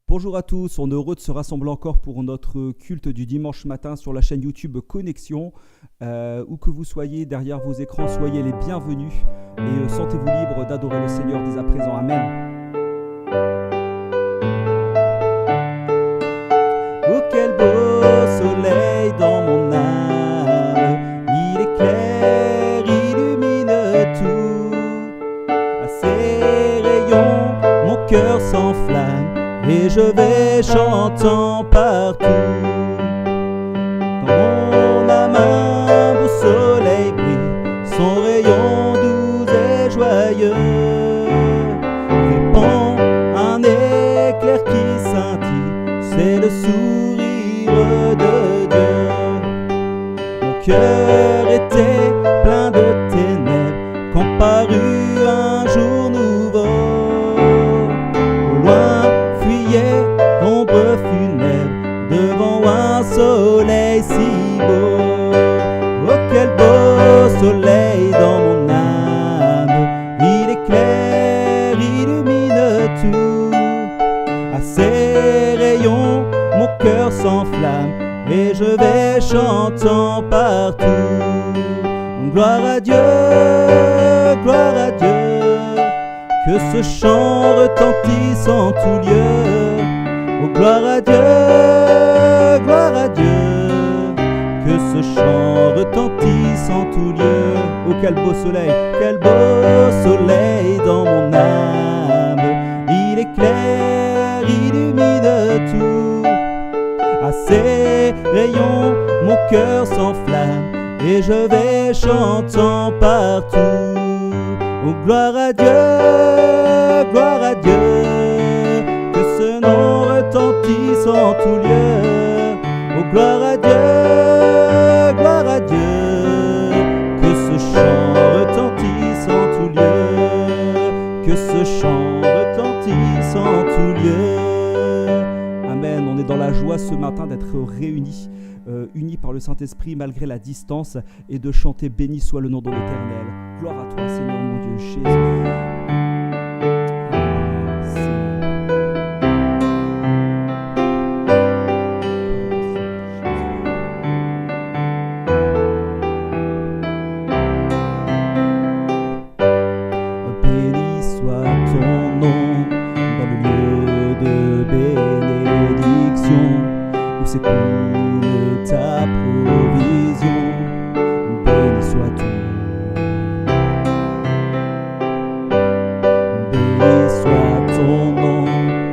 Bonjour à tous, on est heureux de se rassembler encore pour notre culte du dimanche matin sur la chaîne YouTube Connexion. Où que vous soyez derrière vos écrans, soyez les bienvenus et sentez-vous libre d'adorer le Seigneur dès à présent. Amen. Oh quel beau soleil dans mon âme, il éclaire, illumine tout. À ses rayons, mon cœur s'enflamme. Et je vais chantant partout. Dans mon âme un beau soleil brille, son rayon doux et joyeux répand un éclair qui scintille, c'est le sourire de Dieu. Mon cœur était plein de ténèbres quand parut un jour nouveau. Au loin l'ombre funèbre devant un soleil si beau. Oh quel beau soleil dans mon âme, il éclaire, illumine tout. À ses rayons mon cœur s'enflamme et je vais chantant partout. Gloire à Dieu, gloire à Dieu, que ce chant retentisse en tout lieu. Oh gloire à Dieu, que ce chant retentisse en tout lieu. Oh quel beau soleil dans mon âme, il éclaire, illumine tout. À ses rayons mon cœur s'enflamme et je vais chantant partout. Oh gloire à Dieu, que ce nom retentisse en tout lieu. Oh gloire à Dieu, que ce chant retentisse en tout lieu, que ce chant retentisse en tout lieu. Amen. On est dans la joie ce matin d'être réunis, unis par le Saint-Esprit malgré la distance, et de chanter béni soit le nom de l'Éternel. Gloire à toi Seigneur mon Dieu Jésus. S'écoule ta provision, béni soit ton nom. Béni soit ton nom,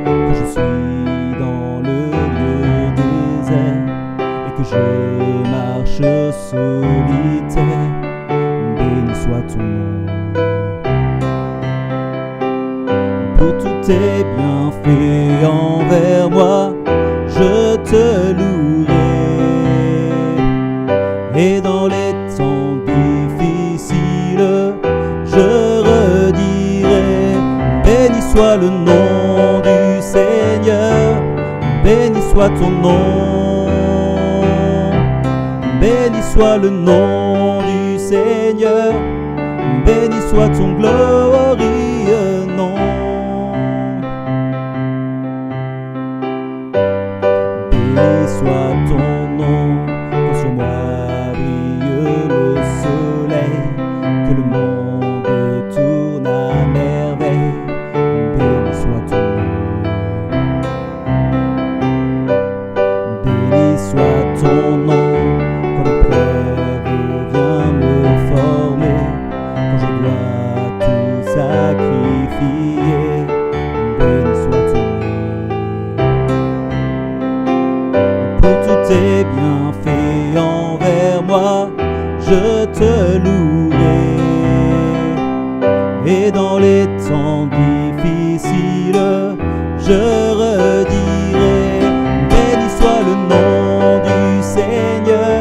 que je suis dans le lieu désert et que je marche solitaire. Béni soit ton nom. Pour tous tes bienfaits envers moi, je te louerai, et dans les temps difficiles, je redirai, béni soit le nom du Seigneur, béni soit ton nom, béni soit le nom du Seigneur, béni soit ton glorieux nom. Béni soit ton nom, quand sur moi brille le soleil, que le monde tourne à merveille. Béni soit ton nom. Béni soit ton nom, quand l'épreuve vient me former, quand je dois tout sacrifier. Béni soit ton nom. Tes bienfaits envers moi, je te louerai, et dans les temps difficiles, je redirai, béni soit le nom du Seigneur,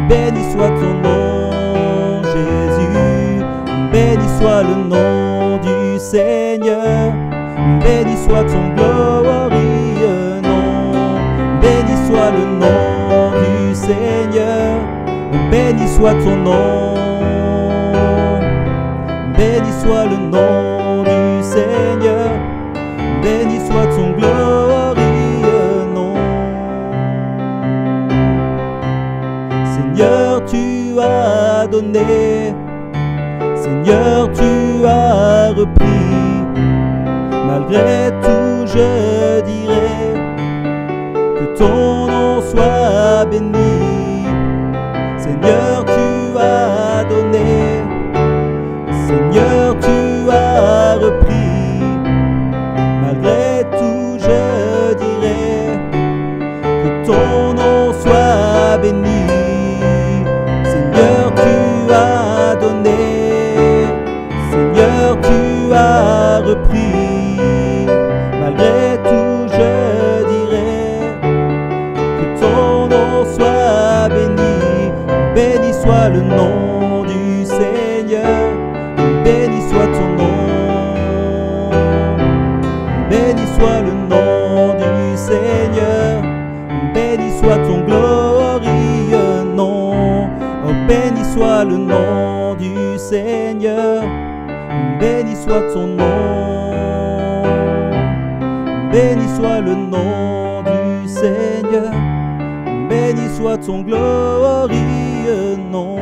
béni soit ton nom Jésus, béni soit le nom du Seigneur, béni soit ton glorieux nom. Béni soit le nom du Seigneur, béni soit ton nom. Béni soit le nom du Seigneur, béni soit ton glorieux nom. Seigneur, tu as donné, Seigneur, tu as repris. Malgré tout, je dirai que ton nom soit béni. Seigneur, tu as donné, Seigneur, tu as repris. Malgré tout, je dirai que ton nom soit béni. Seigneur, tu as donné, Seigneur, tu as repris. Malgré tout, je dirai que ton nom soit béni. Béni soit le nom du Seigneur, béni soit ton nom. Béni soit le nom du Seigneur, béni soit ton glorieux nom. Oh, béni soit le nom du Seigneur, béni soit ton nom. Béni soit le nom du Seigneur, béni soit ton glorieux nom.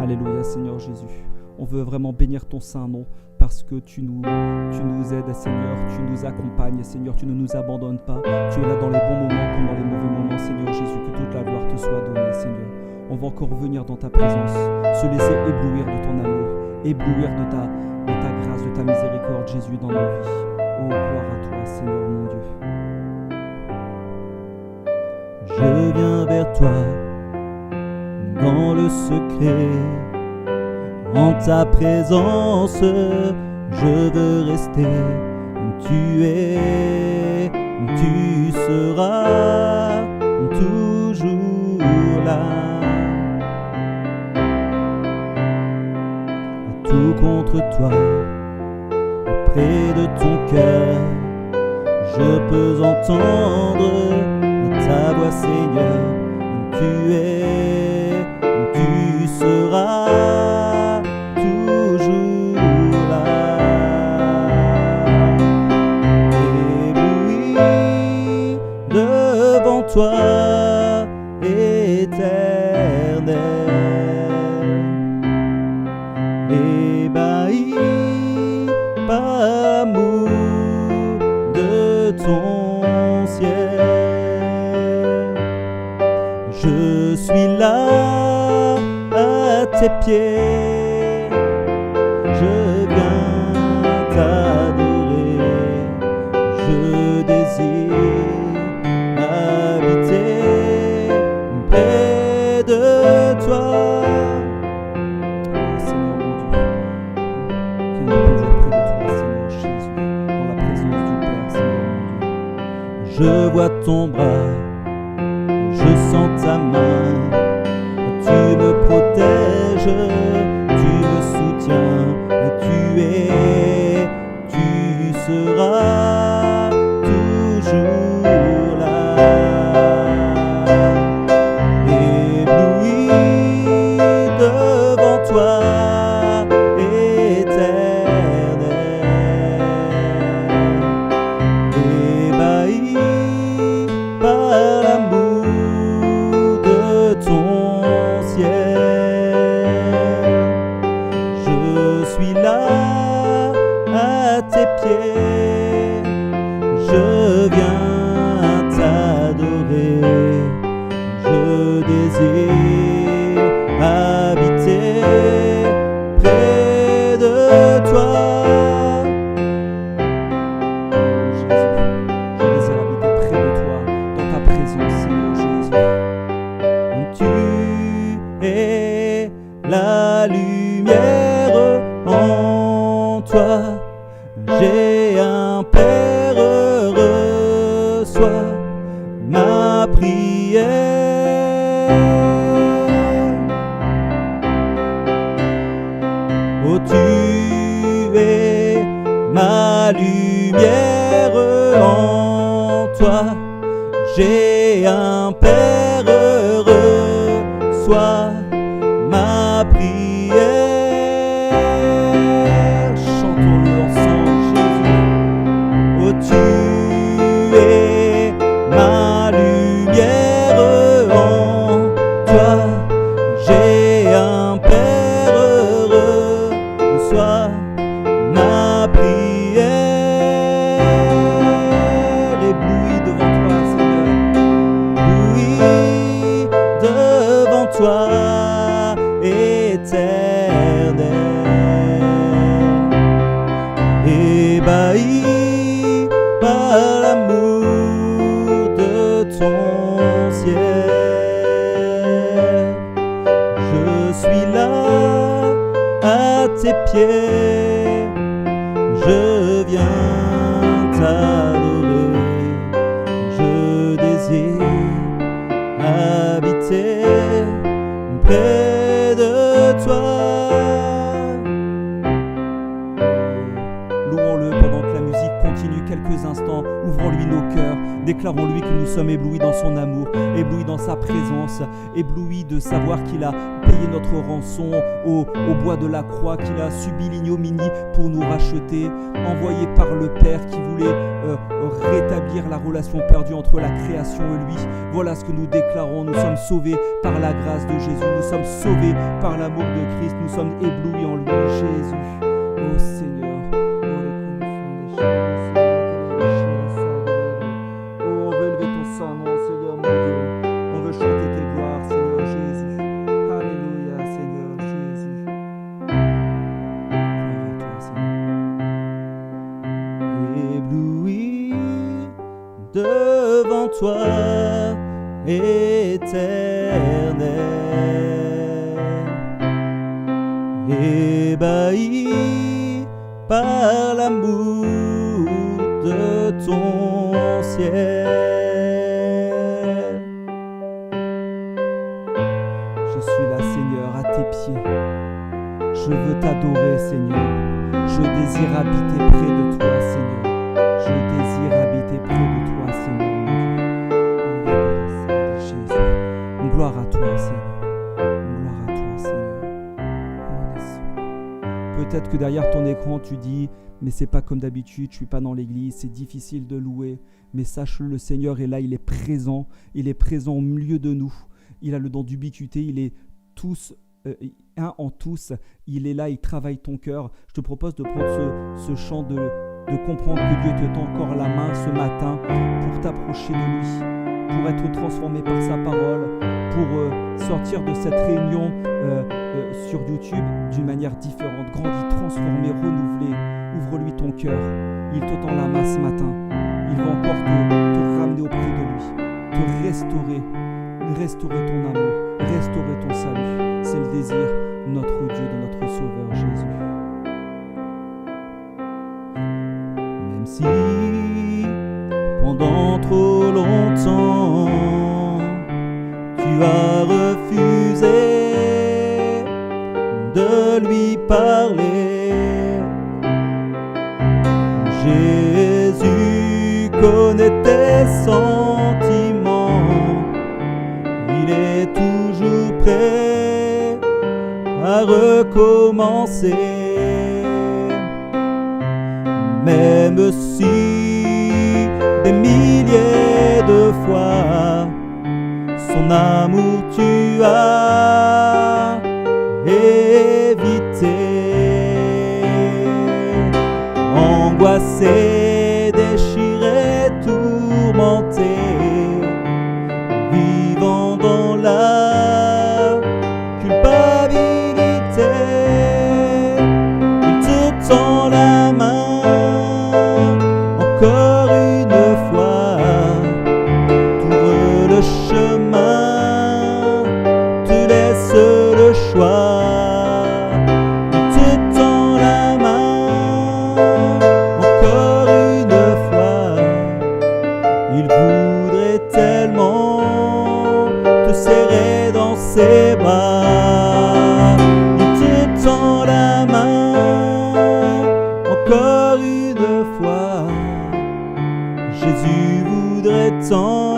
Alléluia Seigneur Jésus. On veut vraiment bénir ton saint nom parce que tu nous aides Seigneur, tu nous accompagnes Seigneur, tu ne nous abandonnes pas. Tu es là dans les bons moments comme dans les mauvais moments Seigneur Jésus, que toute la gloire te soit donnée Seigneur. On va encore venir dans ta présence, se laisser éblouir de ton amour, éblouir de ta grâce, de ta miséricorde Jésus dans nos vies. Oh gloire à toi Seigneur mon Dieu. Je viens vers toi dans le secret, en ta présence, je veux rester. Tu es, tu seras toujours là. Tout contre toi, auprès de ton cœur, je peux entendre ta voix Seigneur. Tu es, tu seras toujours là. Ébloui devant toi, éternel, ébahi par l'amour de ton ciel. Je suis là à tes pieds, je viens t'adorer, je désire habiter près de toi. Oh Seigneur mon Dieu, viens nous conduire près de toi Seigneur Jésus, dans la présence du Père Seigneur mon Dieu. Je vois ton bras, je sens ta main, tu me protèges, tu me soutiens, tu seras toujours là. Ébloui devant toi, éternel, ébahi par l'amour de ton ciel. Je suis là à tes pieds, je viens t'adorer, je désire habiter près de toi. Jésus, je désire habiter près de toi, dans ta présence, Seigneur Jésus. Tu es la lumière en toi. J'ai un Père, reçois ma prière. soit ma prière. Chantons-le ensemble, Jésus. Oh, tu es ma lumière, en toi j'ai un Père heureux. Sois ma prière, ébloui devant toi, Seigneur, ébloui devant toi, éternel, ébahi par l'amour de ton ciel. Je suis là à tes pieds, je viens t'adorer, je désire habiter près de toi. Louons-le pendant que la musique continue quelques instants, ouvrons-lui nos cœurs, déclarons-lui que nous sommes éblouis dans son amour, éblouis dans sa présence, éblouis de savoir qu'il a payé notre rançon au bois de la croix, qu'il a subi l'ignominie pour nous racheter, envoyé par le Père qui voulait rétablir la relation perdue entre la création et lui. Voilà ce que nous déclarons. Nous sommes sauvés par la grâce de Jésus, nous sommes sauvés par l'amour de Christ, nous sommes éblouis en lui, Jésus. Oh Seigneur, oh, on veut élever ton saint nom, Seigneur mon Dieu, on veut chanter tes gloires, Seigneur Jésus. Alléluia, Seigneur Jésus. Gloire à toi, Seigneur. Ébloui devant toi, éternel, ébahi par l'amour de ton ciel. Je suis là, Seigneur, à tes pieds. Je veux t'adorer, Seigneur. Je désire habiter près de toi, Seigneur. Je désire habiter près de toi, Seigneur. Jésus. Gloire à toi, Seigneur. Gloire à toi, Seigneur. Peut-être que derrière ton écran, tu dis « Mais c'est pas comme d'habitude, je suis pas dans l'église, c'est difficile de louer. » Mais sache-le, le Seigneur est là, il est présent au milieu de nous. Il a le don d'ubiquité, il est un en tous, il est là, il travaille ton cœur. Je te propose de prendre ce chant, de comprendre que Dieu te tend encore la main ce matin pour t'approcher de lui, pour être transformé par sa parole, pour sortir de cette réunion sur YouTube d'une manière différente, grandi, transformé, renouvelé. Ouvre-lui ton cœur, il te tend la main ce matin, il va encore te ramener auprès de lui, te restaurer ton amour, restaurer ton salut. C'est le désir de notre Dieu, de notre Sauveur Jésus. Même si pendant trop longtemps tu as refusé de lui parler, Jésus connaît tes sentiments, il est toujours prêt à recommencer. Même si des milliers de fois son amour tu as évité, angoissé, déchiré, tourmenté, vivant dans la culpabilité, il te tend la main encore une fois, t'ouvre le chemin, te laisse le choix. Il te tend la main encore une fois, il voudrait tellement te serrer dans ses bras. Il te tend la main encore une fois, Jésus voudrait tant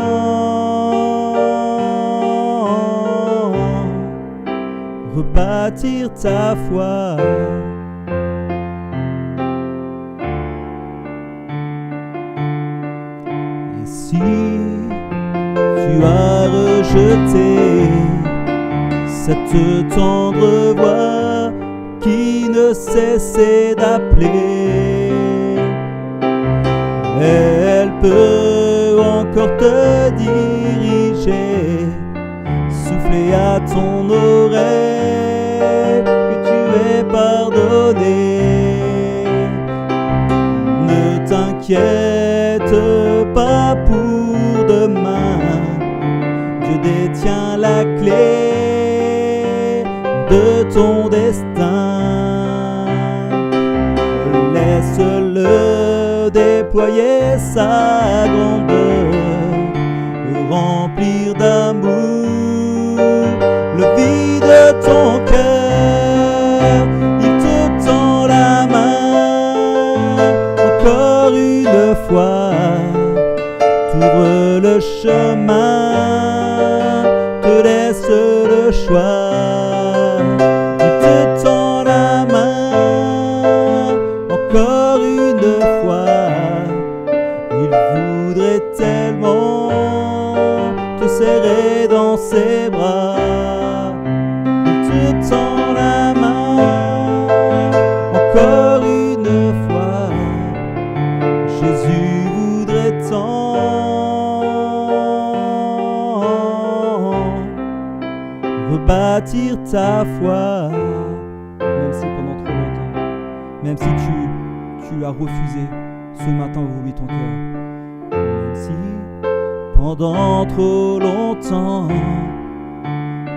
rebâtir ta foi. Et si tu as rejeté cette tendre voix qui ne cessait d'appeler, elle peut encore te diriger, souffler à ton oreille que tu es pardonné. Ne t'inquiète pas pour demain, Dieu détient la clé de ton destin. Laisse-le déployer sa grandeur, remplir d'amour le vide de ton cœur. Il te tend la main encore une fois, t'ouvre le chemin, te laisse le choix. Il te tend la main encore une fois, il voudrait tellement te serrer dans ses bras. Il te tend la main encore une fois, Jésus voudrait tant rebâtir ta foi. Même si pendant trop longtemps, même si tu as refusé, ce matin ouvre-lui ton cœur. Même si pendant trop longtemps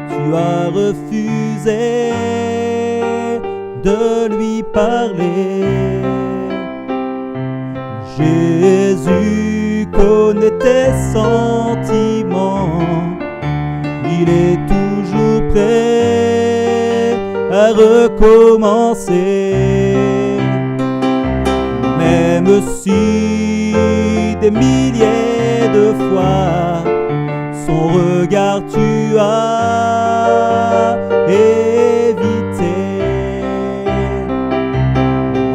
tu as refusé de lui parler, Jésus connaît tes sentiments, il est toujours prêt à recommencer. Même si des milliers de fois son regard tu as évité,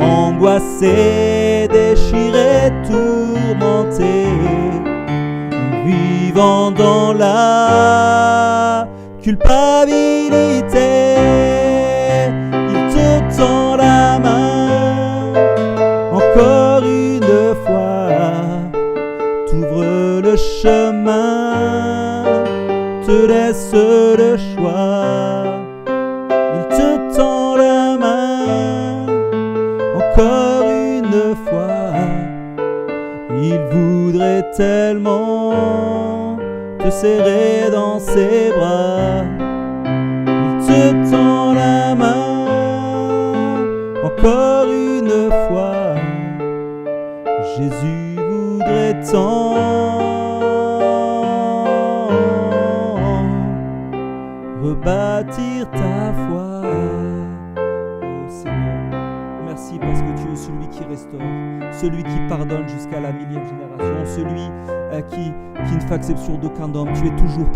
angoissé, déchiré, tourmenté, vivant dans la culpabilité, il te tend la main encore une fois, t'ouvre le chemin, te laisse le choix. Il te tend la main encore une fois, il voudrait tellement te serrer dans ses bras. Il te tend la main encore une fois, Jésus voudrait tant rebâtir ta foi. Oh Seigneur, merci parce que tu es celui qui restaure, celui qui pardonne jusqu'à la 1000e génération, celui qui ne fait exception d'aucun homme. Tu es toujours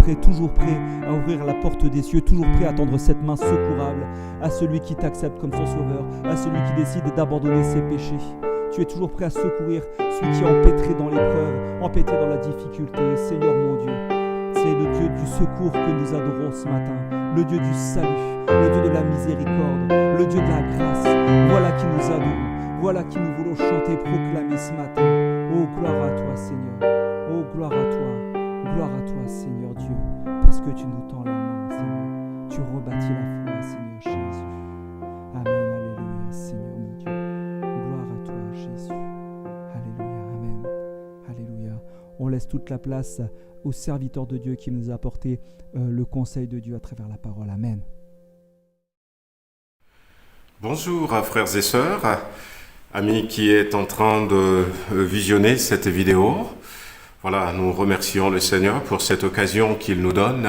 prêt à ouvrir la porte des cieux, toujours prêt à tendre cette main secourable à celui qui t'accepte comme son sauveur, à celui qui décide d'abandonner ses péchés. Tu es toujours prêt à secourir celui qui est empêtré dans l'épreuve, empêtré dans la difficulté. Seigneur mon Dieu, c'est le Dieu du secours que nous adorons ce matin, le Dieu du salut, le Dieu de la miséricorde, le Dieu de la grâce. Voilà qui nous adorons, voilà qui nous voulons chanter, proclamer ce matin. Oh, gloire à toi Seigneur, oh, gloire à toi Seigneur Dieu, parce que tu nous tends la main Seigneur, tu rebâtis la foi Seigneur Jésus. Amen, alléluia Seigneur mon Dieu, gloire à toi Jésus, alléluia, amen, alléluia. On laisse toute la place au serviteur de Dieu qui nous a apporté le conseil de Dieu à travers la parole, amen. Bonjour frères et sœurs, amis qui est en train de visionner cette vidéo. Voilà, nous remercions le Seigneur pour cette occasion qu'il nous donne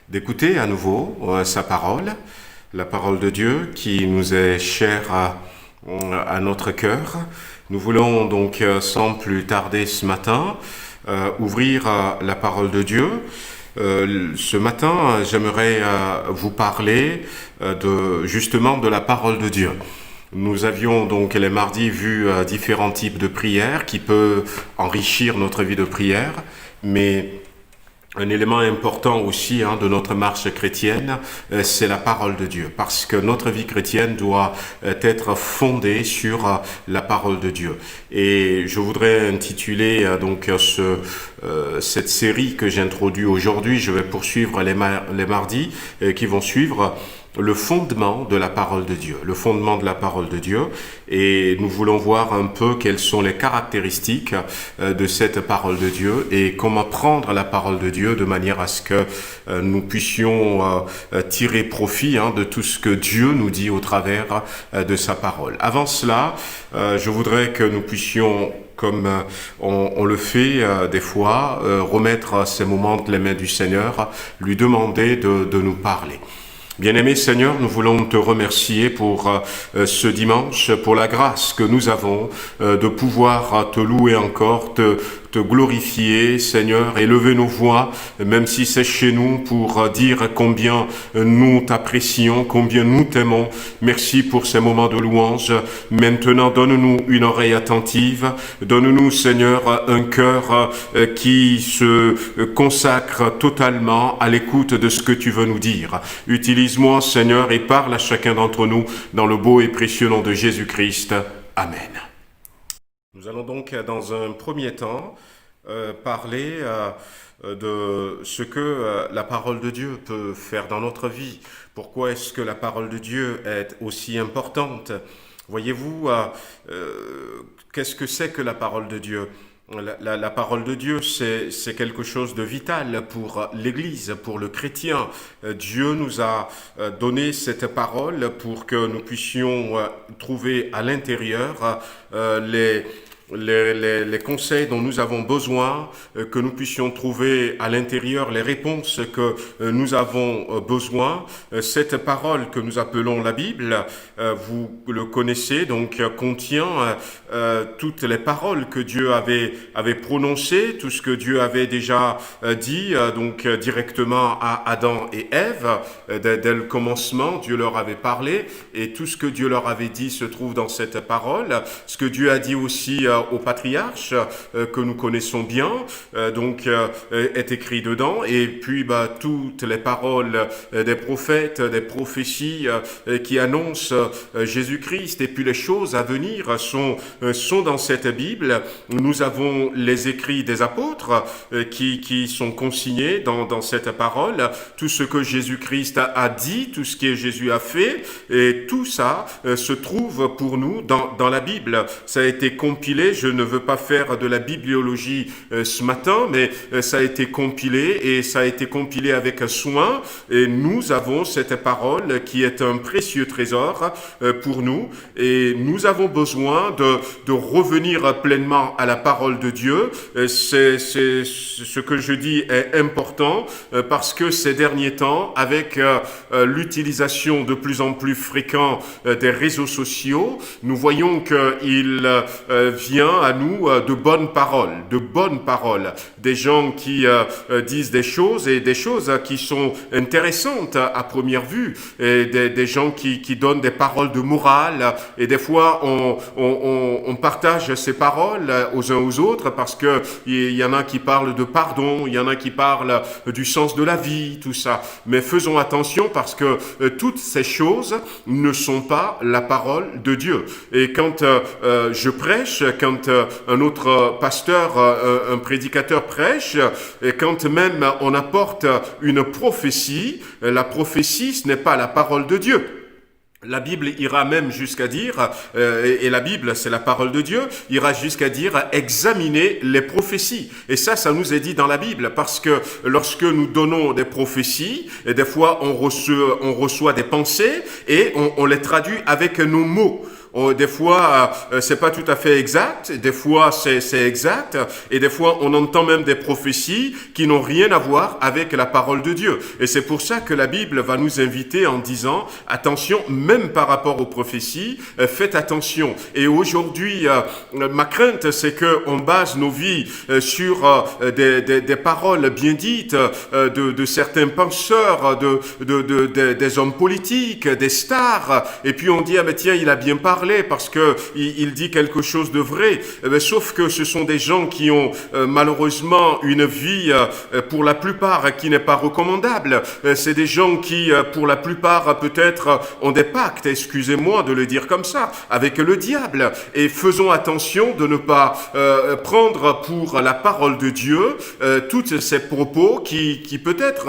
d'écouter à nouveau sa parole, la parole de Dieu qui nous est chère à notre cœur. Nous voulons donc sans plus tarder ce matin ouvrir la parole de Dieu Ce matin, j'aimerais vous parler justement de la parole de Dieu. Nous avions donc les mardis vu différents types de prières qui peuvent enrichir notre vie de prière, mais un élément important aussi de notre marche chrétienne, c'est la parole de Dieu, parce que notre vie chrétienne doit être fondée sur la parole de Dieu. Et je voudrais intituler cette série que j'introduis aujourd'hui. Je vais poursuivre les mardis qui vont suivre. Le fondement de la parole de Dieu, le fondement de la parole de Dieu, et nous voulons voir un peu quelles sont les caractéristiques de cette parole de Dieu et comment prendre la parole de Dieu de manière à ce que nous puissions tirer profit de tout ce que Dieu nous dit au travers de sa parole. Avant cela, je voudrais que nous puissions, comme on le fait des fois, remettre ces moments entre les mains du Seigneur, lui demander de nous parler. Bien-aimé Seigneur, nous voulons te remercier pour ce dimanche, pour la grâce que nous avons de pouvoir te louer encore, te glorifier, Seigneur, élever nos voix, même si c'est chez nous, pour dire combien nous t'apprécions, combien nous t'aimons. Merci pour ces moments de louange. Maintenant, donne-nous une oreille attentive. Donne-nous, Seigneur, un cœur qui se consacre totalement à l'écoute de ce que tu veux nous dire. Utilise-moi, Seigneur, et parle à chacun d'entre nous dans le beau et précieux nom de Jésus-Christ. Amen. Nous allons donc, dans un premier temps, parler de ce que la parole de Dieu peut faire dans notre vie. Pourquoi est-ce que la parole de Dieu est aussi importante? Voyez-vous, qu'est-ce que c'est que la parole de Dieu? La parole de Dieu, c'est quelque chose de vital pour l'Église, pour le chrétien. Dieu nous a donné cette parole pour que nous puissions trouver à l'intérieur les conseils dont nous avons besoin, que nous puissions trouver à l'intérieur les réponses que nous avons besoin. Cette parole que nous appelons la Bible, vous le connaissez, donc contient toutes les paroles que Dieu avait prononcées, tout ce que Dieu avait déjà dit, donc directement à Adam et Ève. Dès le commencement, Dieu leur avait parlé, et tout ce que Dieu leur avait dit se trouve dans cette parole. Ce que Dieu a dit aussi aux patriarches que nous connaissons bien, est écrit dedans, et puis toutes les paroles des prophètes, des prophéties qui annoncent Jésus-Christ, et puis les choses à venir sont dans cette Bible. Nous avons les écrits des apôtres qui sont consignés dans cette parole, tout ce que Jésus-Christ a dit, tout ce que Jésus a fait, et tout ça se trouve pour nous dans la Bible. Ça a été compilé. Je ne veux pas faire de la bibliologie ce matin, mais ça a été compilé, et ça a été compilé avec soin, et nous avons cette parole qui est un précieux trésor pour nous, et nous avons besoin de revenir pleinement à la parole de Dieu. C'est ce que je dis est important, parce que ces derniers temps, avec l'utilisation de plus en plus fréquente des réseaux sociaux, nous voyons qu'il vient à nous de bonnes paroles, des gens qui disent des choses, et des choses qui sont intéressantes à première vue, et des gens qui donnent des paroles de morale, et des fois on partage ces paroles aux uns aux autres, parce que il y en a qui parlent de pardon, il y en a qui parlent du sens de la vie, tout ça. Mais faisons attention, parce que toutes ces choses ne sont pas la parole de Dieu. Et quand je prêche, quand un autre pasteur, un prédicateur prêche, et quand même on apporte une prophétie, la prophétie, ce n'est pas la parole de Dieu. La Bible ira même jusqu'à dire, et la Bible c'est la parole de Dieu, ira jusqu'à dire examiner les prophéties. Et ça nous est dit dans la Bible, parce que lorsque nous donnons des prophéties, et des fois on reçoit des pensées, et on les traduit avec nos mots. Des fois, c'est pas tout à fait exact, des fois c'est exact, et des fois on entend même des prophéties qui n'ont rien à voir avec la parole de Dieu. Et c'est pour ça que la Bible va nous inviter en disant, attention, même par rapport aux prophéties, faites attention. Et aujourd'hui, ma crainte, c'est qu'on base nos vies sur des paroles bien dites de certains penseurs, des hommes politiques, des stars, et puis on dit, ah mais tiens, il a bien parlé parce que il dit quelque chose de vrai. Sauf que ce sont des gens qui ont malheureusement une vie pour la plupart qui n'est pas recommandable. C'est des gens qui pour la plupart peut-être ont des pactes, excusez-moi de le dire comme ça, avec le diable. Et faisons attention de ne pas prendre pour la parole de Dieu toutes ces propos qui peut-être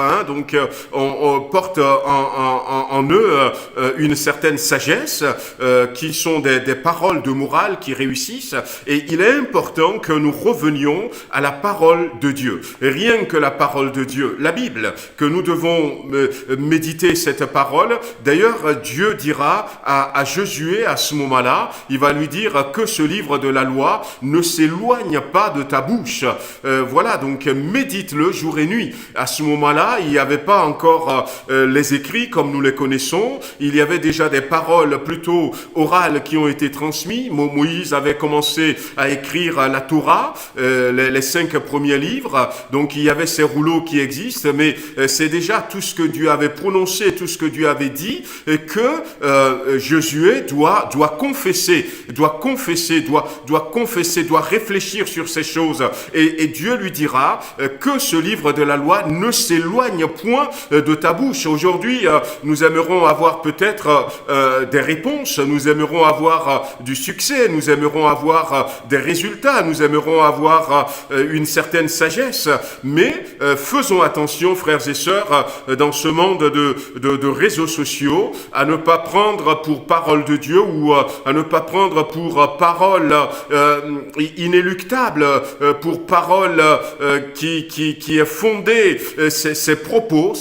on porte en eux une certaine sagesse, qui sont des paroles de morale qui réussissent. Et il est important que nous revenions à la parole de Dieu. Rien que la parole de Dieu, la Bible, que nous devons méditer cette parole. D'ailleurs, Dieu dira à Josué à ce moment-là, il va lui dire que ce livre de la loi ne s'éloigne pas de ta bouche. Voilà, donc médite-le jour et nuit. À ce moment-là, il n'y avait pas encore les écrits comme nous les connaissons. Il y avait déjà des paroles plutôt orales qui ont été transmises. Moïse avait commencé à écrire la Torah, les 5 premiers livres. Donc il y avait ces rouleaux qui existent, mais c'est déjà tout ce que Dieu avait prononcé, tout ce que Dieu avait dit, que Josué doit réfléchir sur ces choses. Et Dieu lui dira que ce livre de la loi ne s'éloigne point de ta bouche. Aujourd'hui, nous aimerons avoir peut-être des réponses, nous aimerons avoir du succès, nous aimerons avoir des résultats, nous aimerons avoir une certaine sagesse, mais faisons attention, frères et sœurs, dans ce monde de réseaux sociaux, à ne pas prendre pour parole de Dieu ou à ne pas prendre pour parole inéluctable, pour parole qui est fondée, ces propos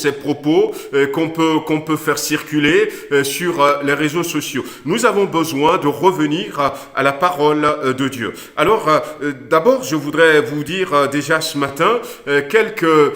qu'on peut faire circuler sur les réseaux sociaux. Nous avons besoin de revenir à la parole de Dieu. Alors, d'abord, je voudrais vous dire déjà ce matin quelques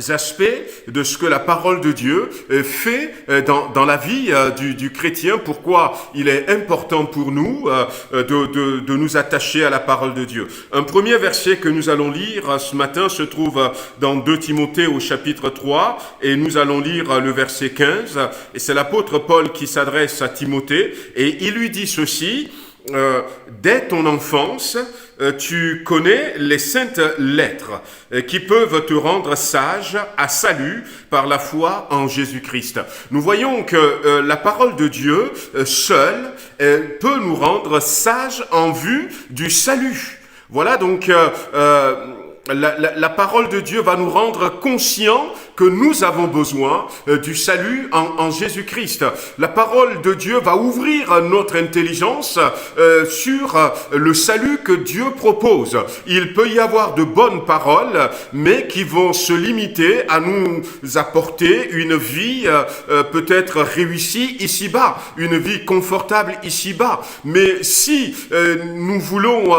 aspects de ce que la parole de Dieu fait dans la vie du chrétien, pourquoi il est important pour nous de nous attacher à la parole de Dieu. Un premier verset que nous allons lire ce matin se trouve dans 2 Timothée au chapitre 3 et nous allons lire le verset 15 et c'est l'apôtre Paul qui s'adresse à Timothée et il lui dit ceci: dès ton enfance, tu connais les saintes lettres qui peuvent te rendre sage à salut par la foi en Jésus-Christ. Nous voyons que la parole de Dieu seule peut nous rendre sages en vue du salut. Voilà donc la parole de Dieu va nous rendre conscients que nous avons besoin du salut en Jésus-Christ. La parole de Dieu va ouvrir notre intelligence sur le salut que Dieu propose. Il peut y avoir de bonnes paroles, mais qui vont se limiter à nous apporter une vie peut-être réussie ici-bas, une vie confortable ici-bas. Mais si nous voulons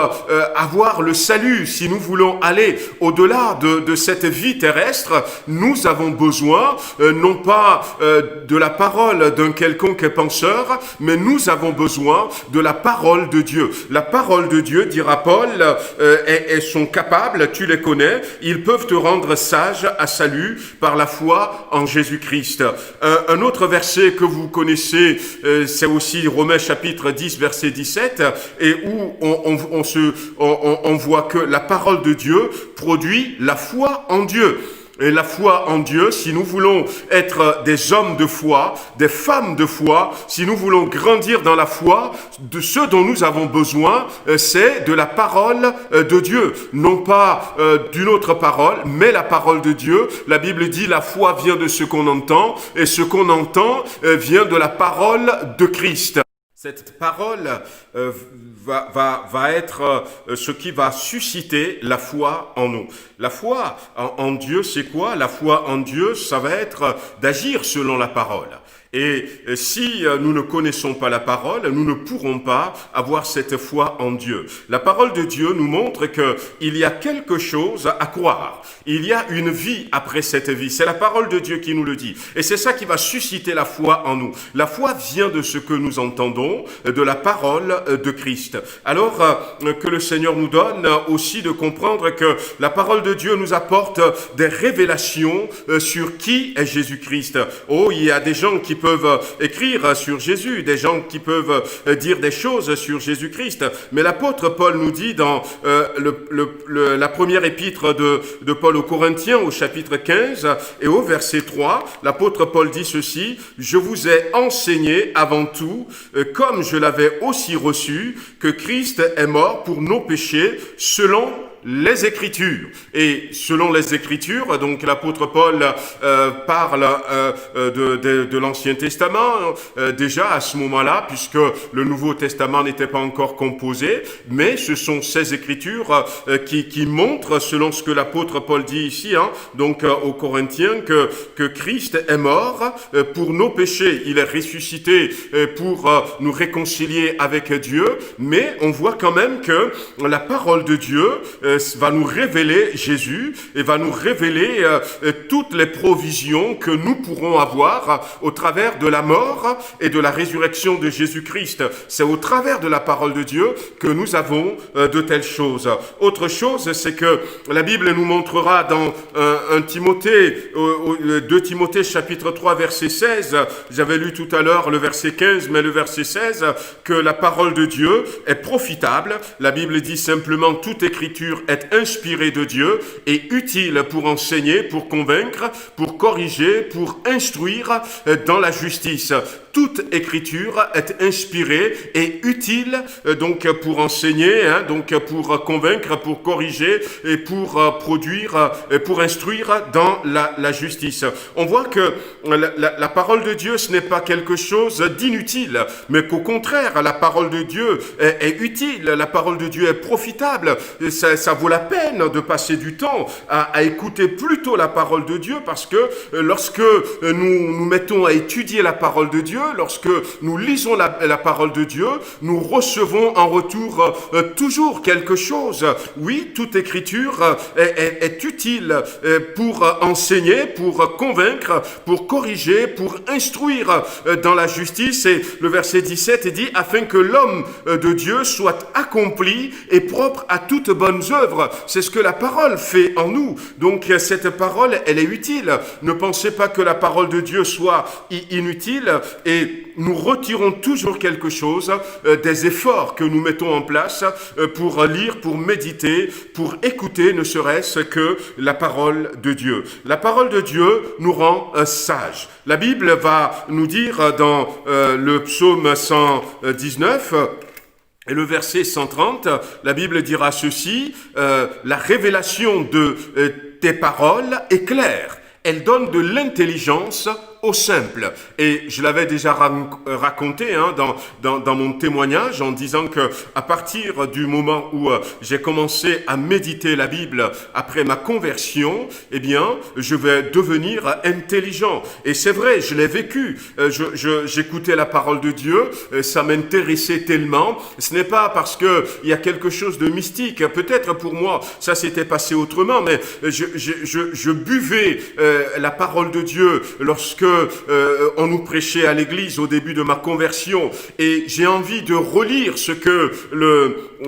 avoir le salut, si nous voulons aller au-delà de cette vie terrestre, nous avons besoin non pas de la parole d'un quelconque penseur, mais nous avons besoin de la parole de Dieu. La parole de Dieu, dira Paul, elles sont capables, tu les connais, ils peuvent te rendre sage à salut par la foi en Jésus-Christ. Un autre verset que vous connaissez, c'est aussi Romains chapitre 10, verset 17, et où on voit que la parole de Dieu produit la foi en Dieu. Et la foi en Dieu, si nous voulons être des hommes de foi, des femmes de foi, si nous voulons grandir dans la foi, de ce dont nous avons besoin, c'est de la parole de Dieu. Non pas d'une autre parole, mais la parole de Dieu. La Bible dit la foi vient de ce qu'on entend, et ce qu'on entend vient de la parole de Christ. Cette parole va être ce qui va susciter la foi en nous. La foi en Dieu, c'est quoi? La foi en Dieu, ça va être d'agir selon la parole. Et si nous ne connaissons pas la parole, nous ne pourrons pas avoir cette foi en Dieu. La parole de Dieu nous montre qu'il y a quelque chose à croire. Il y a une vie après cette vie. C'est la parole de Dieu qui nous le dit. Et c'est ça qui va susciter la foi en nous. La foi vient de ce que nous entendons, de la parole de Christ. Alors que le Seigneur nous donne aussi de comprendre que la parole de Dieu nous apporte des révélations sur qui est Jésus-Christ. Oh, il y a des gens qui peuvent écrire sur Jésus, des gens qui peuvent dire des choses sur Jésus-Christ. Mais l'apôtre Paul nous dit dans la première épître de Paul aux Corinthiens, au chapitre 15 et au verset 3, l'apôtre Paul dit ceci: « Je vous ai enseigné avant tout, comme je l'avais aussi reçu, que Christ est mort pour nos péchés selon les Écritures. » Et selon les Écritures, donc l'apôtre Paul parle de l'Ancien Testament déjà à ce moment-là, puisque le Nouveau Testament n'était pas encore composé, mais ce sont ces Écritures qui montrent, selon ce que l'apôtre Paul dit ici, donc aux Corinthiens, que Christ est mort pour nos péchés. Il est ressuscité pour nous réconcilier avec Dieu, mais on voit quand même que la parole de Dieu va nous révéler Jésus et va nous révéler toutes les provisions que nous pourrons avoir au travers de la mort et de la résurrection de Jésus-Christ. C'est au travers de la parole de Dieu que nous avons de telles choses. Autre chose, c'est que la Bible nous montrera dans 2 Timothée chapitre 3 verset 16, j'avais lu tout à l'heure le verset 15, mais le verset 16, que la parole de Dieu est profitable. La Bible dit simplement: toute écriture est inspirée de Dieu et utile pour enseigner, pour convaincre, pour corriger, pour instruire dans la justice. Toute écriture est inspirée et utile donc pour enseigner, donc pour convaincre, pour corriger et pour produire, pour instruire dans la justice. On voit que la parole de Dieu, ce n'est pas quelque chose d'inutile, mais qu'au contraire, la parole de Dieu est utile, la parole de Dieu est profitable. Ça vaut la peine de passer du temps à écouter plutôt la parole de Dieu, parce que lorsque nous mettons à étudier la parole de Dieu, lorsque nous lisons la parole de Dieu, nous recevons en retour toujours quelque chose. Oui, toute écriture est utile pour enseigner, pour convaincre, pour corriger, pour instruire dans la justice. Et le verset 17 dit: afin que l'homme de Dieu soit accompli et propre à toutes bonnes œuvres. C'est ce que la parole fait en nous. Donc cette parole, elle est utile. Ne pensez pas que la parole de Dieu soit inutile, et nous retirons toujours quelque chose des efforts que nous mettons en place pour lire, pour méditer, pour écouter, ne serait-ce que la parole de Dieu. La parole de Dieu nous rend sages. La Bible va nous dire dans le psaume 119, et le verset 130, la Bible dira ceci: la révélation de tes paroles est claire. Elle donne de l'intelligence au simple. Et je l'avais déjà raconté dans mon témoignage, en disant que à partir du moment où j'ai commencé à méditer la Bible après ma conversion, eh bien, je vais devenir intelligent. Et c'est vrai, je l'ai vécu. J'écoutais la parole de Dieu, ça m'intéressait tellement. Ce n'est pas parce que il y a quelque chose de mystique. Peut-être pour moi, ça s'était passé autrement, mais je buvais la parole de Dieu lorsque on nous prêchait à l'église au début de ma conversion, et j'ai envie de relire ce que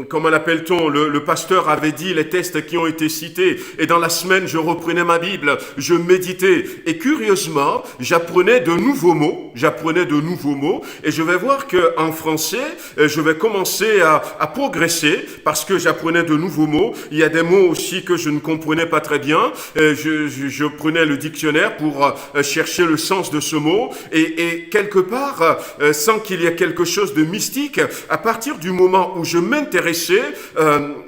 comment l'appelle-t-on, le pasteur avait dit, les textes qui ont été cités, et dans la semaine je reprenais ma Bible, je méditais, et curieusement j'apprenais de nouveaux mots, et je vais voir que en français je vais commencer à progresser parce que j'apprenais de nouveaux mots. Il y a des mots aussi que je ne comprenais pas très bien, je prenais le dictionnaire pour chercher le sens de ce mot, et quelque part, sans qu'il y ait quelque chose de mystique, à partir du moment où je m'intéressais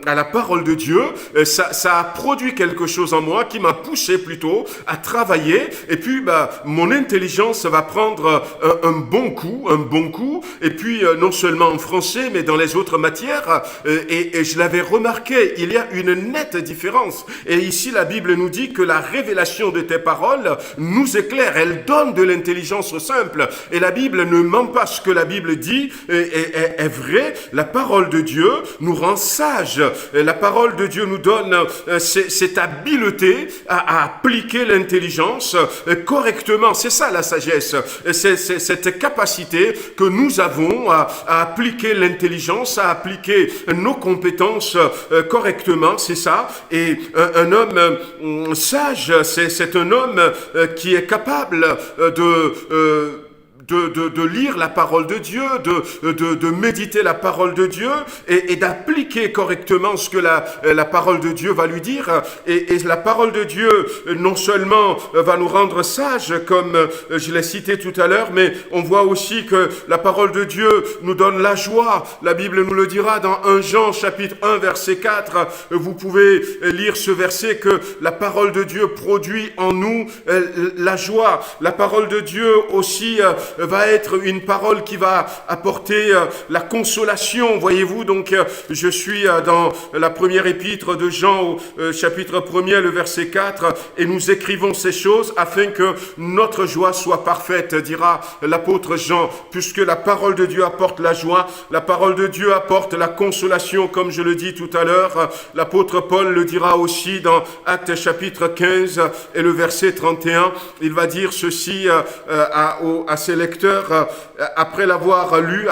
à la parole de Dieu, ça a produit quelque chose en moi qui m'a poussé plutôt à travailler, et puis mon intelligence va prendre un bon coup, et puis non seulement en français, mais dans les autres matières, et je l'avais remarqué, il y a une nette différence. Et ici, la Bible nous dit que la révélation de tes paroles nous éclaire, elle donne donne de l'intelligence simple. Et la Bible ne ment pas. Ce que la Bible dit est vrai. La parole de Dieu nous rend sages. La parole de Dieu nous donne cette habileté à appliquer l'intelligence correctement. C'est ça la sagesse. C'est cette capacité que nous avons à appliquer l'intelligence, à appliquer nos compétences correctement. C'est ça. Et un homme sage, c'est un homme qui est capable de lire la parole de Dieu, de méditer la parole de Dieu et d'appliquer correctement ce que la parole de Dieu va lui dire. Et la parole de Dieu non seulement va nous rendre sages, comme je l'ai cité tout à l'heure, mais on voit aussi que la parole de Dieu nous donne la joie. La Bible nous le dira dans 1 Jean chapitre 1 verset 4. Vous pouvez lire ce verset que la parole de Dieu produit en nous la joie. La parole de Dieu aussi va être une parole qui va apporter la consolation, voyez-vous. Donc je suis dans la première épître de Jean au chapitre 1er, le verset 4, et nous écrivons ces choses afin que notre joie soit parfaite, dira l'apôtre Jean, puisque la parole de Dieu apporte la joie, la parole de Dieu apporte la consolation, comme je le dis tout à l'heure. L'apôtre Paul le dira aussi dans Actes chapitre 15 et le verset 31, il va dire ceci à ses lecteurs, après avoir lu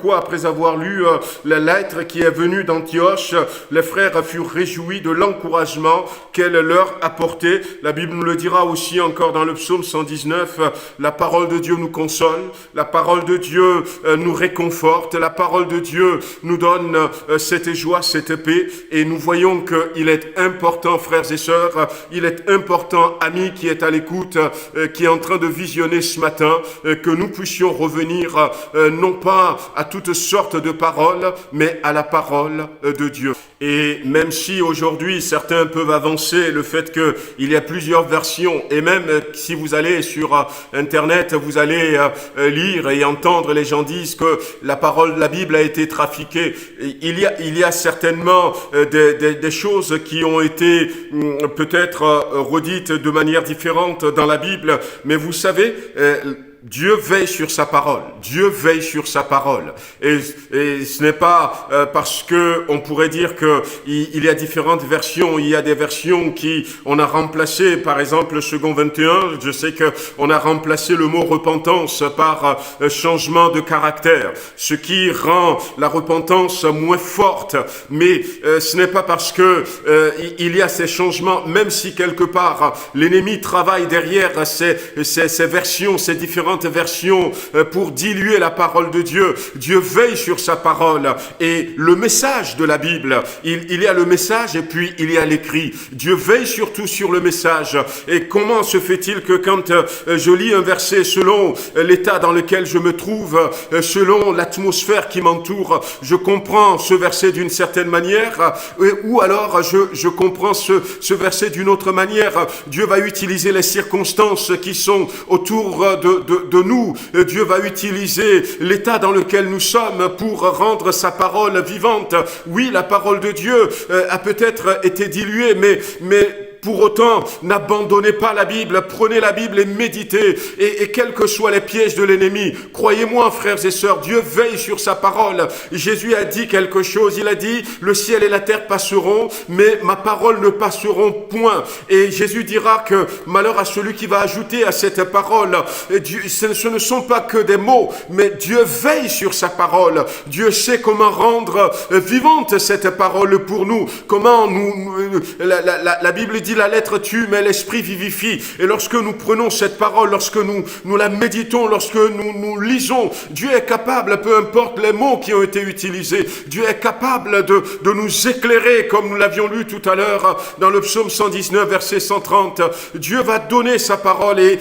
quoi? Après avoir lu la lettre qui est venue d'Antioche, les frères furent réjouis de l'encouragement qu'elle leur apportait. La Bible nous le dira aussi encore dans le psaume 119, la parole de Dieu nous console, la parole de Dieu nous réconforte, la parole de Dieu nous donne cette joie, cette paix, et nous voyons qu'il est important, frères et sœurs, il est important, amis qui est à l'écoute, qui est en train de visionner ce matin, que nous puissions revenir non pas à toutes sortes de paroles, mais à la parole de Dieu. Et même si aujourd'hui certains peuvent avancer le fait qu'il y a plusieurs versions, et même si vous allez sur Internet, vous allez lire et entendre les gens disent que la parole de la Bible a été trafiquée, il y a certainement des choses qui ont été peut-être redites de manière différente dans la Bible, mais vous savez, Dieu veille sur sa parole. Dieu veille sur sa parole. Et ce n'est pas parce que on pourrait dire que il y a différentes versions. Il y a des versions qui on a remplacé, par exemple le second 21. Je sais que on a remplacé le mot repentance par changement de caractère, ce qui rend la repentance moins forte. Mais ce n'est pas parce que il y a ces changements, même si quelque part l'ennemi travaille derrière ces versions, ces différentes versions pour diluer la parole de Dieu. Dieu veille sur sa parole. Et le message de la Bible, il y a le message et puis il y a l'écrit. Dieu veille surtout sur le message. Et comment se fait-il que quand je lis un verset selon l'état dans lequel je me trouve, selon l'atmosphère qui m'entoure, je comprends ce verset d'une certaine manière, ou alors je comprends ce verset d'une autre manière. Dieu va utiliser les circonstances qui sont autour de nous. Dieu va utiliser l'état dans lequel nous sommes pour rendre sa parole vivante. Oui, la parole de Dieu a peut-être été diluée, mais pour autant, n'abandonnez pas la Bible, prenez la Bible et méditez, et quels que soient les pièges de l'ennemi, croyez-moi, frères et sœurs, Dieu veille sur sa parole. Jésus a dit quelque chose, il a dit, le ciel et la terre passeront, mais ma parole ne passeront point. Et Jésus dira que malheur à celui qui va ajouter à cette parole. Dieu, ce ne sont pas que des mots, mais Dieu veille sur sa parole. Dieu sait comment rendre vivante cette parole pour nous, comment la Bible dit la lettre tue, mais l'esprit vivifie. Et lorsque nous prenons cette parole, lorsque nous la méditons, lorsque nous lisons, Dieu est capable, peu importe les mots qui ont été utilisés, Dieu est capable de nous éclairer, comme nous l'avions lu tout à l'heure dans le psaume 119, verset 130. Dieu va donner sa parole et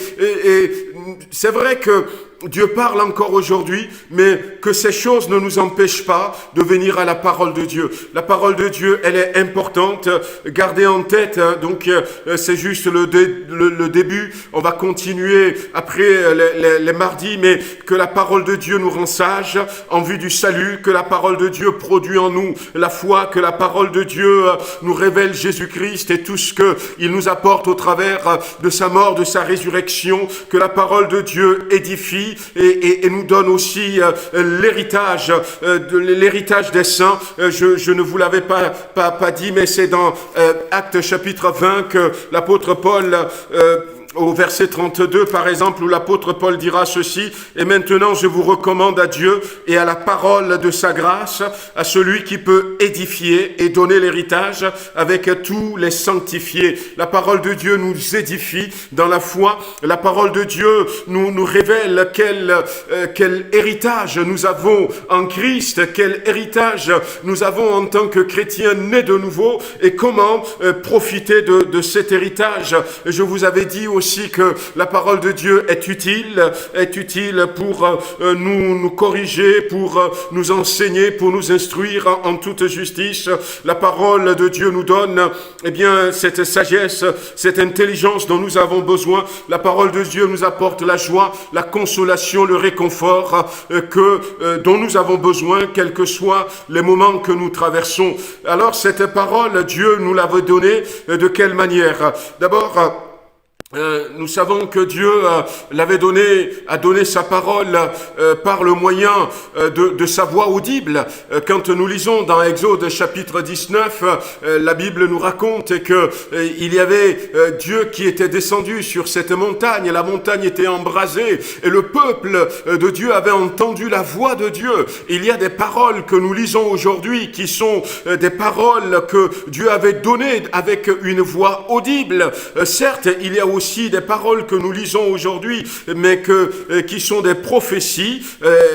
c'est vrai que Dieu parle encore aujourd'hui, mais que ces choses ne nous empêchent pas de venir à la parole de Dieu. La parole de Dieu, elle est importante. Gardez en tête, donc c'est juste le début. On va continuer après les mardis, mais que la parole de Dieu nous rend sages en vue du salut, que la parole de Dieu produit en nous la foi, que la parole de Dieu nous révèle Jésus-Christ et tout ce qu'il nous apporte au travers de sa mort, de sa résurrection, que la parole de Dieu édifie et nous donne aussi l'héritage des saints. Je ne vous l'avais pas dit, mais c'est dans Actes chapitre 20 que l'apôtre Paul au verset 32 par exemple, où l'apôtre Paul dira ceci: et maintenant je vous recommande à Dieu et à la parole de sa grâce, à celui qui peut édifier et donner l'héritage avec tous les sanctifiés. La parole de Dieu nous édifie dans la foi. La parole de Dieu nous révèle quel héritage nous avons en Christ, quel héritage nous avons en tant que chrétiens nés de nouveau, et comment profiter de cet héritage. Je vous avais dit aussi que la parole de Dieu est utile pour nous corriger, pour nous enseigner, pour nous instruire en toute justice. La parole de Dieu nous donne, eh bien, cette sagesse, cette intelligence dont nous avons besoin. La parole de Dieu nous apporte la joie, la consolation, le réconfort dont nous avons besoin, quels que soient les moments que nous traversons. Alors, cette parole, Dieu nous l'avait donnée de quelle manière? D'abord, nous savons que Dieu a donné sa parole par le moyen de sa voix audible. Quand nous lisons dans Exode chapitre 19, la Bible nous raconte que il y avait Dieu qui était descendu sur cette montagne. La montagne était embrasée et le peuple de Dieu avait entendu la voix de Dieu. Il y a des paroles que nous lisons aujourd'hui qui sont des paroles que Dieu avait données avec une voix audible. Certes, il y a aussi des paroles que nous lisons aujourd'hui, mais qui sont des prophéties.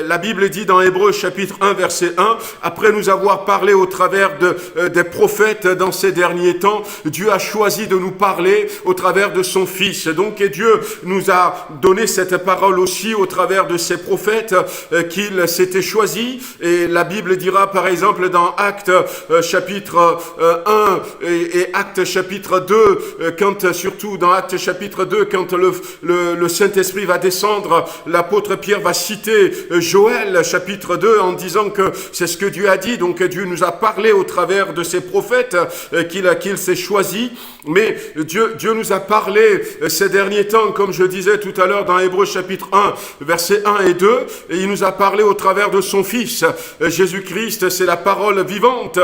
La Bible dit dans Hébreux chapitre 1 verset 1, après nous avoir parlé au travers des prophètes dans ces derniers temps, Dieu a choisi de nous parler au travers de son Fils. Donc Dieu nous a donné cette parole aussi au travers de ses prophètes qu'il s'était choisi. Et la Bible dira par exemple dans Actes chapitre 1 et Actes chapitre 2, surtout dans Actes chapitre 2, quand le Saint-Esprit va descendre, l'apôtre Pierre va citer Joël chapitre 2 en disant que c'est ce que Dieu a dit. Donc Dieu nous a parlé au travers de ses prophètes qu'il s'est choisi. Mais Dieu nous a parlé ces derniers temps, comme je disais tout à l'heure dans Hébreux chapitre 1, versets 1 et 2, et il nous a parlé au travers de son Fils. Jésus-Christ, c'est la parole vivante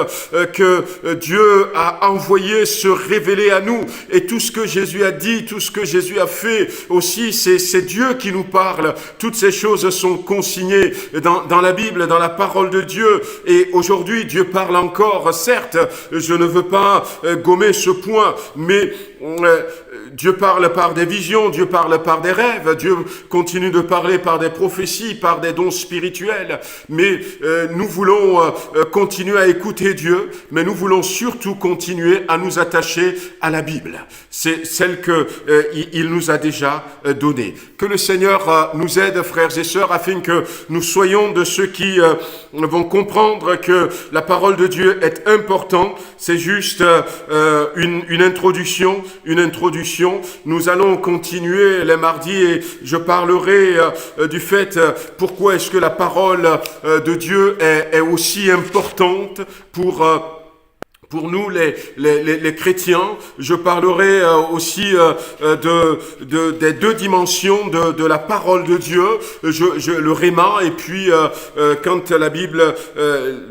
que Dieu a envoyé se révéler à nous. Et tout ce que Jésus a dit, tout ce que Jésus a fait aussi, c'est Dieu qui nous parle. Toutes ces choses sont consignées dans la Bible, dans la parole de Dieu. Et aujourd'hui, Dieu parle encore. Certes, je ne veux pas gommer ce point, mais Dieu parle par des visions, Dieu parle par des rêves, Dieu continue de parler par des prophéties, par des dons spirituels. Mais nous voulons continuer à écouter Dieu, mais nous voulons surtout continuer à nous attacher à la Bible. C'est celle qu'il nous a déjà donnée. Que le Seigneur nous aide, frères et sœurs, afin que nous soyons de ceux qui vont comprendre que la parole de Dieu est importante. C'est juste une introduction. Nous allons continuer les mardis et je parlerai du fait pourquoi est-ce que la parole de Dieu est aussi importante pour nous les chrétiens. Je parlerai aussi des deux dimensions de la parole de Dieu, le réma, et puis quand la Bible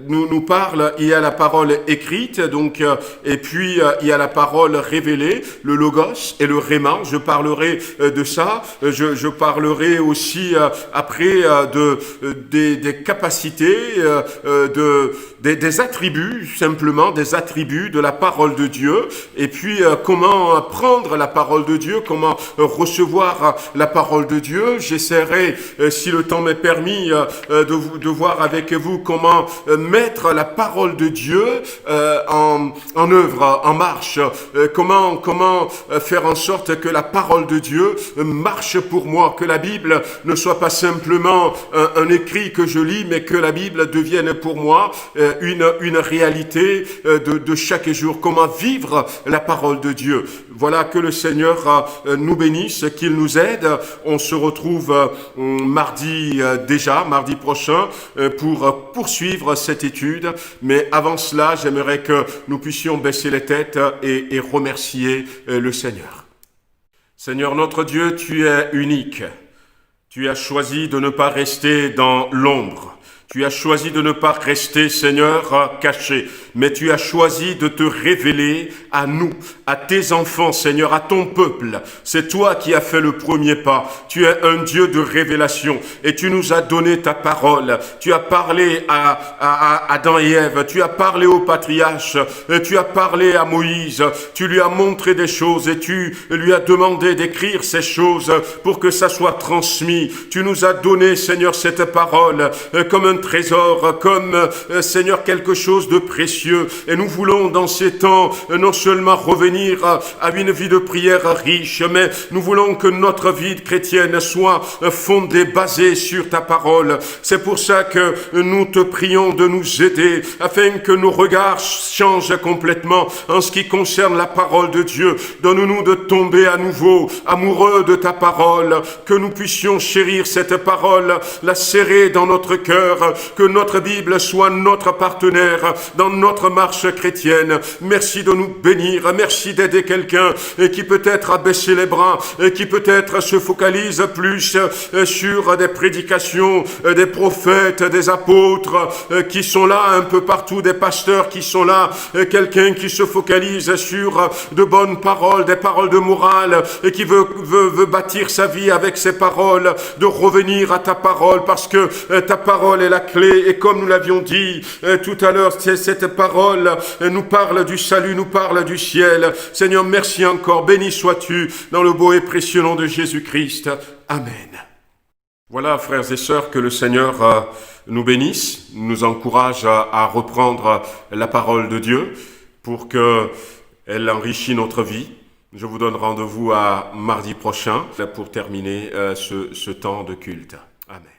nous parle, il y a la parole écrite, donc et puis il y a la parole révélée, le logos et le réma. Je parlerai de ça. Je parlerai aussi après des capacités, des attributs, simplement des attributs attributs de la parole de Dieu, et puis comment prendre la parole de Dieu, comment recevoir la parole de Dieu. J'essaierai, si le temps m'est permis, de voir avec vous comment mettre la parole de Dieu en œuvre, en marche, comment faire en sorte que la parole de Dieu marche pour moi, que la Bible ne soit pas simplement un écrit que je lis, mais que la Bible devienne pour moi une réalité de chaque jour. Comment vivre la parole de Dieu. Voilà, que le Seigneur nous bénisse, qu'il nous aide. On se retrouve mardi prochain pour poursuivre cette étude. Mais avant cela, j'aimerais que nous puissions baisser les têtes et remercier le Seigneur. Seigneur notre Dieu, tu es unique. Tu as choisi de ne pas rester dans l'ombre. Tu as choisi de ne pas rester, Seigneur, caché, mais tu as choisi de te révéler à nous, à tes enfants, Seigneur, à ton peuple. C'est toi qui as fait le premier pas. Tu es un Dieu de révélation et tu nous as donné ta parole. Tu as parlé à Adam et Ève, tu as parlé aux patriarches, tu as parlé à Moïse, tu lui as montré des choses et tu lui as demandé d'écrire ces choses pour que ça soit transmis. Tu nous as donné, Seigneur, cette parole comme un trésor, comme, Seigneur, quelque chose de précieux. Et nous voulons, dans ces temps, non seulement revenir à une vie de prière riche, mais nous voulons que notre vie chrétienne soit fondée, basée sur ta parole. C'est pour ça que nous te prions de nous aider, afin que nos regards changent complètement en ce qui concerne la parole de Dieu. Donne-nous de tomber à nouveau amoureux de ta parole, que nous puissions chérir cette parole, la serrer dans notre cœur, que notre Bible soit notre partenaire dans notre marche chrétienne. Merci de nous bénir, merci d'aider quelqu'un qui peut-être a baissé les bras, qui peut-être se focalise plus sur des prédications, des prophètes, des apôtres qui sont là un peu partout, des pasteurs qui sont là, quelqu'un qui se focalise sur de bonnes paroles, des paroles de morale et qui veut bâtir sa vie avec ces paroles, de revenir à ta parole parce que ta parole est la clé, et comme nous l'avions dit tout à l'heure, cette parole nous parle du salut, nous parle du ciel. Seigneur, merci encore, béni sois-tu dans le beau et précieux nom de Jésus-Christ. Amen. Voilà, frères et sœurs, que le Seigneur nous bénisse, nous encourage à reprendre la parole de Dieu pour qu'elle enrichisse notre vie. Je vous donne rendez-vous à mardi prochain pour terminer ce temps de culte. Amen.